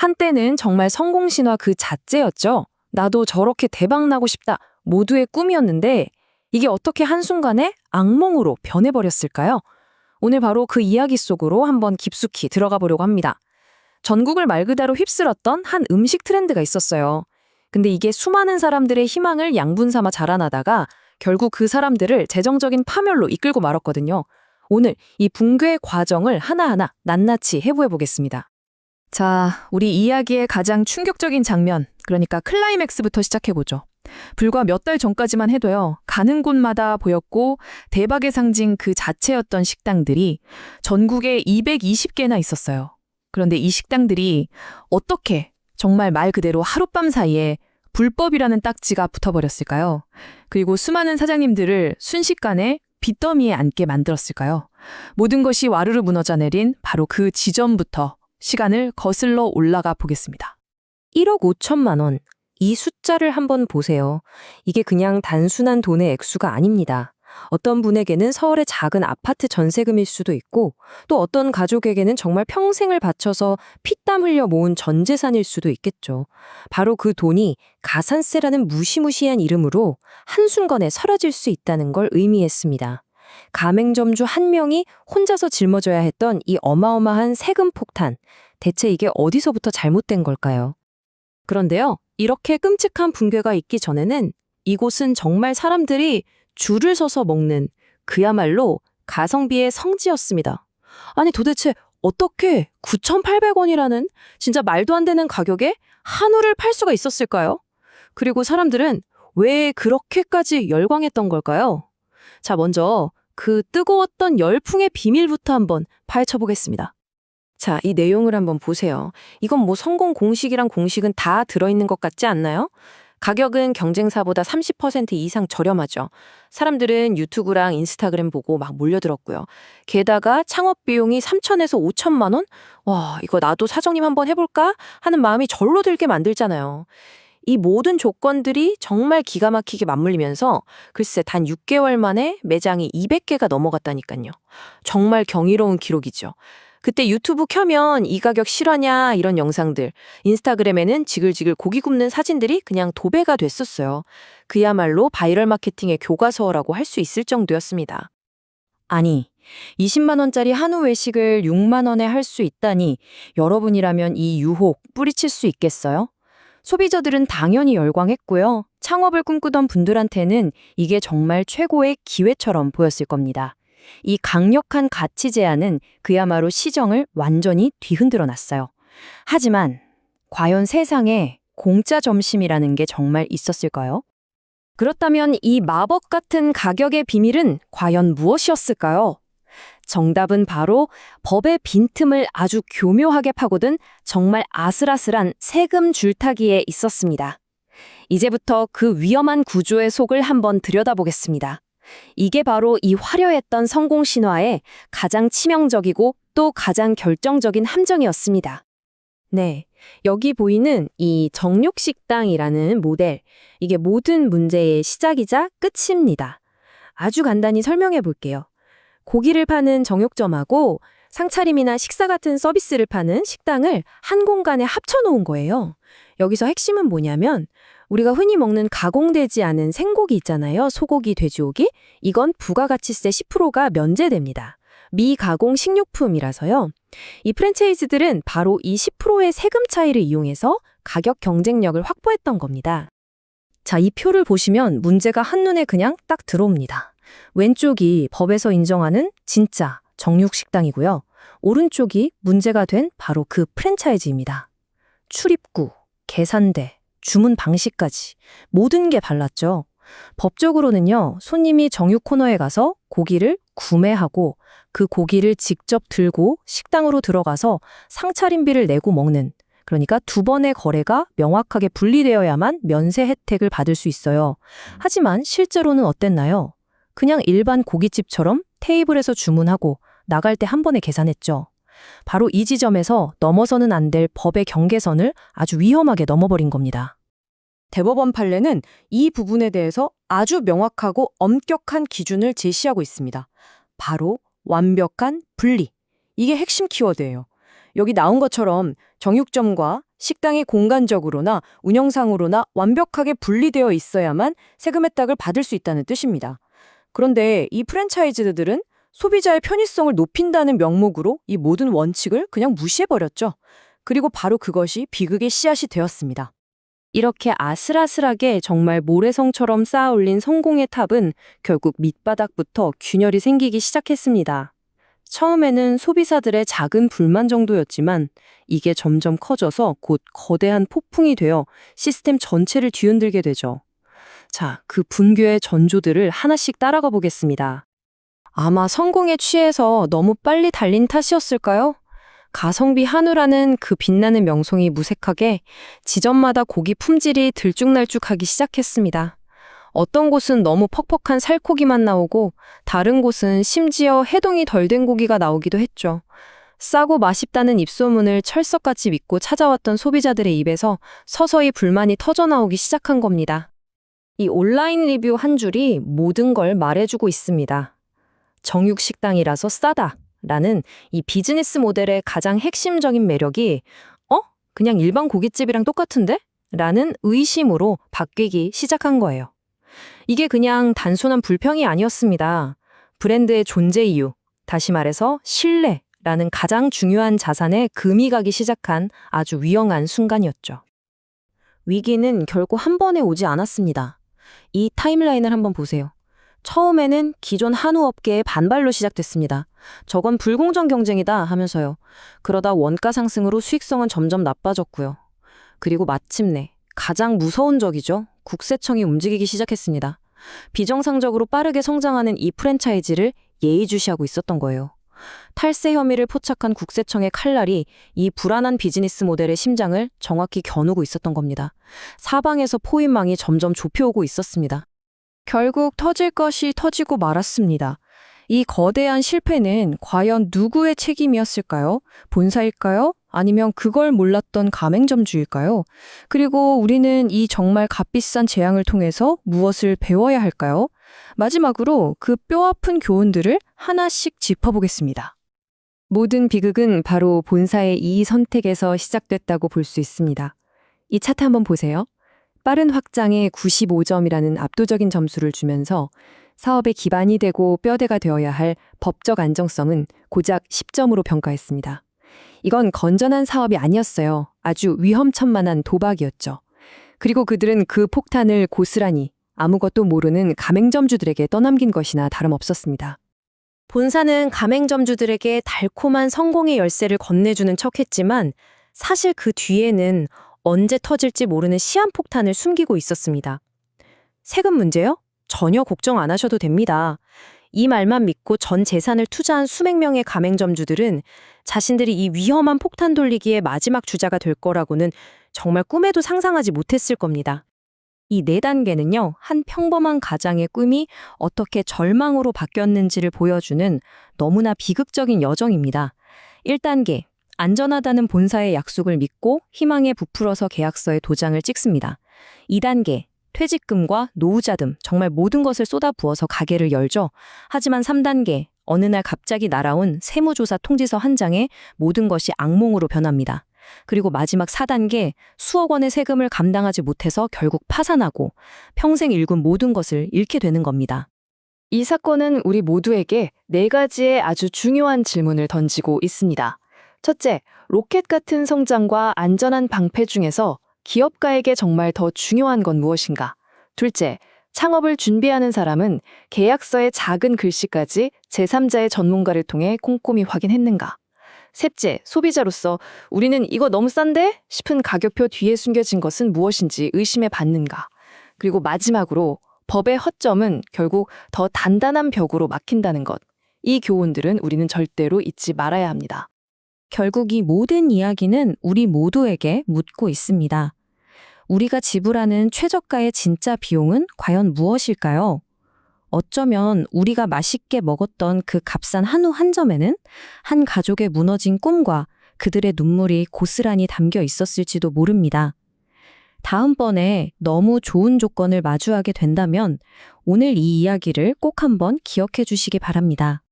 한때는 정말 성공 신화 그 자체였죠. 나도 저렇게 대박나고 싶다. 모두의 꿈이었는데 이게 어떻게 한순간에 악몽으로 변해버렸을까요? 오늘 바로 그 이야기 속으로 한번 깊숙이 들어가 보려고 합니다. 전국을 말 그대로 휩쓸었던 한 음식 트렌드가 있었어요. 근데 이게 수많은 사람들의 희망을 양분 삼아 자라나다가 결국 그 사람들을 재정적인 파멸로 이끌고 말았거든요. 오늘 이 붕괴의 과정을 하나하나 낱낱이 해부해 보겠습니다. 자, 우리 이야기의 가장 충격적인 장면, 그러니까 클라이맥스부터 시작해보죠. 불과 몇 달 전까지만 해도요, 가는 곳마다 보였고 대박의 상징 그 자체였던 식당들이 전국에 220개나 있었어요. 그런데 이 식당들이 어떻게 정말 말 그대로 하룻밤 사이에 불법이라는 딱지가 붙어버렸을까요? 그리고 수많은 사장님들을 순식간에 빚더미에 앉게 만들었을까요? 모든 것이 와르르 무너져 내린 바로 그 지점부터 시간을 거슬러 올라가 보겠습니다. 1억 5천만 원. 이 숫자를 한번 보세요. 이게 그냥 단순한 돈의 액수가 아닙니다. 어떤 분에게는 서울의 작은 아파트 전세금일 수도 있고 또 어떤 가족에게는 정말 평생을 바쳐서 피땀 흘려 모은 전 재산일 수도 있겠죠. 바로 그 돈이 가산세라는 무시무시한 이름으로 한순간에 사라질 수 있다는 걸 의미했습니다. 가맹점주 한 명이 혼자서 짊어져야 했던 이 어마어마한 세금 폭탄. 대체 이게 어디서부터 잘못된 걸까요? 그런데요, 이렇게 끔찍한 붕괴가 있기 전에는 이곳은 정말 사람들이 줄을 서서 먹는 그야말로 가성비의 성지였습니다. 아니 도대체 어떻게 9,800원이라는 진짜 말도 안 되는 가격에 한우를 팔 수가 있었을까요? 그리고 사람들은 왜 그렇게까지 열광했던 걸까요? 자, 먼저 그 뜨거웠던 열풍의 비밀부터 한번 파헤쳐보겠습니다. 자, 이 내용을 한번 보세요. 이건 뭐 성공 공식이랑 공식은 다 들어있는 것 같지 않나요? 가격은 경쟁사보다 30% 이상 저렴하죠. 사람들은 유튜브랑 인스타그램 보고 막 몰려들었고요. 게다가 창업 비용이 3천에서 5천만 원? 와, 이거 나도 사장님 한번 해볼까? 하는 마음이 절로 들게 만들잖아요. 이 모든 조건들이 정말 기가 막히게 맞물리면서 글쎄 단 6개월 만에 매장이 200개가 넘어갔다니까요. 정말 경이로운 기록이죠. 그때 유튜브 켜면 이 가격 실화냐 이런 영상들, 인스타그램에는 지글지글 고기 굽는 사진들이 그냥 도배가 됐었어요. 그야말로 바이럴 마케팅의 교과서라고 할 수 있을 정도였습니다. 아니, 20만 원짜리 한우 외식을 6만 원에 할 수 있다니 여러분이라면 이 유혹 뿌리칠 수 있겠어요? 소비자들은 당연히 열광했고요. 창업을 꿈꾸던 분들한테는 이게 정말 최고의 기회처럼 보였을 겁니다. 이 강력한 가치 제한은 그야말로 시정을 완전히 뒤흔들어 놨어요. 하지만 과연 세상에 공짜 점심이라는 게 정말 있었을까요? 그렇다면 이 마법 같은 가격의 비밀은 과연 무엇이었을까요? 정답은 바로 법의 빈틈을 아주 교묘하게 파고든 정말 아슬아슬한 세금 줄타기에 있었습니다. 이제부터 그 위험한 구조의 속을 한번 들여다보겠습니다. 이게 바로 이 화려했던 성공 신화의 가장 치명적이고 또 가장 결정적인 함정이었습니다. 네, 여기 보이는 이 정육식당이라는 모델, 이게 모든 문제의 시작이자 끝입니다. 아주 간단히 설명해 볼게요. 고기를 파는 정육점하고 상차림이나 식사 같은 서비스를 파는 식당을 한 공간에 합쳐놓은 거예요. 여기서 핵심은 뭐냐면 우리가 흔히 먹는 가공되지 않은 생고기 있잖아요. 소고기, 돼지고기. 이건 부가가치세 10%가 면제됩니다. 미가공 식료품이라서요. 이 프랜차이즈들은 바로 이 10%의 세금 차이를 이용해서 가격 경쟁력을 확보했던 겁니다. 자, 이 표를 보시면 문제가 한눈에 그냥 딱 들어옵니다. 왼쪽이 법에서 인정하는 진짜 정육식당이고요. 오른쪽이 문제가 된 바로 그 프랜차이즈입니다. 출입구, 계산대, 주문 방식까지 모든 게 달랐죠. 법적으로는요, 손님이 정육 코너에 가서 고기를 구매하고 그 고기를 직접 들고 식당으로 들어가서 상차림비를 내고 먹는, 그러니까 두 번의 거래가 명확하게 분리되어야만 면세 혜택을 받을 수 있어요. 하지만 실제로는 어땠나요? 그냥 일반 고깃집처럼 테이블에서 주문하고 나갈 때 한 번에 계산했죠. 바로 이 지점에서 넘어서는 안 될 법의 경계선을 아주 위험하게 넘어버린 겁니다. 대법원 판례는 이 부분에 대해서 아주 명확하고 엄격한 기준을 제시하고 있습니다. 바로 완벽한 분리. 이게 핵심 키워드예요. 여기 나온 것처럼 정육점과 식당이 공간적으로나 운영상으로나 완벽하게 분리되어 있어야만 세금 혜택을 받을 수 있다는 뜻입니다. 그런데 이 프랜차이즈들은 소비자의 편의성을 높인다는 명목으로 이 모든 원칙을 그냥 무시해버렸죠. 그리고 바로 그것이 비극의 씨앗이 되었습니다. 이렇게 아슬아슬하게 정말 모래성처럼 쌓아올린 성공의 탑은 결국 밑바닥부터 균열이 생기기 시작했습니다. 처음에는 소비자들의 작은 불만 정도였지만 이게 점점 커져서 곧 거대한 폭풍이 되어 시스템 전체를 뒤흔들게 되죠. 자, 그 분교의 전조들을 하나씩 따라가 보겠습니다. 아마 성공에 취해서 너무 빨리 달린 탓이었을까요? 가성비 한우라는 그 빛나는 명성이 무색하게 지점마다 고기 품질이 들쭉날쭉하기 시작했습니다. 어떤 곳은 너무 퍽퍽한 살코기만 나오고 다른 곳은 심지어 해동이 덜 된 고기가 나오기도 했죠. 싸고 맛있다는 입소문을 철석같이 믿고 찾아왔던 소비자들의 입에서 서서히 불만이 터져나오기 시작한 겁니다. 이 온라인 리뷰 한 줄이 모든 걸 말해주고 있습니다. 정육식당이라서 싸다 라는 이 비즈니스 모델의 가장 핵심적인 매력이 그냥 일반 고깃집이랑 똑같은데? 라는 의심으로 바뀌기 시작한 거예요. 이게 그냥 단순한 불평이 아니었습니다. 브랜드의 존재 이유, 다시 말해서 신뢰라는 가장 중요한 자산에 금이 가기 시작한 아주 위험한 순간이었죠. 위기는 결국 한 번에 오지 않았습니다. 이 타임라인을 한번 보세요. 처음에는 기존 한우 업계의 반발로 시작됐습니다. 저건 불공정 경쟁이다 하면서요. 그러다 원가 상승으로 수익성은 점점 나빠졌고요. 그리고 마침내 가장 무서운 적이죠. 국세청이 움직이기 시작했습니다. 비정상적으로 빠르게 성장하는 이 프랜차이즈를 예의주시하고 있었던 거예요. 탈세 혐의를 포착한 국세청의 칼날이 이 불안한 비즈니스 모델의 심장을 정확히 겨누고 있었던 겁니다. 사방에서 포위망이 점점 좁혀오고 있었습니다. 결국 터질 것이 터지고 말았습니다. 이 거대한 실패는 과연 누구의 책임이었을까요? 본사일까요? 아니면 그걸 몰랐던 가맹점주일까요? 그리고 우리는 이 정말 값비싼 재앙을 통해서 무엇을 배워야 할까요? 마지막으로 그 뼈아픈 교훈들을 하나씩 짚어보겠습니다. 모든 비극은 바로 본사의 이 선택에서 시작됐다고 볼 수 있습니다. 이 차트 한번 보세요. 빠른 확장에 95점이라는 압도적인 점수를 주면서 사업의 기반이 되고 뼈대가 되어야 할 법적 안정성은 고작 10점으로 평가했습니다. 이건 건전한 사업이 아니었어요. 아주 위험천만한 도박이었죠. 그리고 그들은 그 폭탄을 고스란히 아무것도 모르는 가맹점주들에게 떠넘긴 것이나 다름없었습니다. 본사는 가맹점주들에게 달콤한 성공의 열쇠를 건네주는 척했지만 사실 그 뒤에는 언제 터질지 모르는 시한폭탄을 숨기고 있었습니다. 세금 문제요? 전혀 걱정 안 하셔도 됩니다. 이 말만 믿고 전 재산을 투자한 수백 명의 가맹점주들은 자신들이 이 위험한 폭탄 돌리기의 마지막 주자가 될 거라고는 정말 꿈에도 상상하지 못했을 겁니다. 이 4단계는요, 한 평범한 가장의 꿈이 어떻게 절망으로 바뀌었는지를 보여주는 너무나 비극적인 여정입니다. 1단계, 안전하다는 본사의 약속을 믿고 희망에 부풀어서 계약서에 도장을 찍습니다. 2단계, 퇴직금과 노후자금, 정말 모든 것을 쏟아부어서 가게를 열죠. 하지만 3단계, 어느 날 갑자기 날아온 세무조사 통지서 한 장에 모든 것이 악몽으로 변합니다. 그리고 마지막 4단계, 수억 원의 세금을 감당하지 못해서 결국 파산하고 평생 일군 모든 것을 잃게 되는 겁니다. 이 사건은 우리 모두에게 4가지의 아주 중요한 질문을 던지고 있습니다. 첫째, 로켓 같은 성장과 안전한 방패 중에서 기업가에게 정말 더 중요한 건 무엇인가? 둘째, 창업을 준비하는 사람은 계약서의 작은 글씨까지 제3자의 전문가를 통해 꼼꼼히 확인했는가? 셋째, 소비자로서 우리는 이거 너무 싼데? 싶은 가격표 뒤에 숨겨진 것은 무엇인지 의심해 봤는가? 그리고 마지막으로 법의 허점은 결국 더 단단한 벽으로 막힌다는 것. 이 교훈들은 우리는 절대로 잊지 말아야 합니다. 결국 이 모든 이야기는 우리 모두에게 묻고 있습니다. 우리가 지불하는 최저가의 진짜 비용은 과연 무엇일까요? 어쩌면 우리가 맛있게 먹었던 그 값싼 한우 한 점에는 한 가족의 무너진 꿈과 그들의 눈물이 고스란히 담겨 있었을지도 모릅니다. 다음번에 너무 좋은 조건을 마주하게 된다면 오늘 이 이야기를 꼭 한번 기억해 주시기 바랍니다.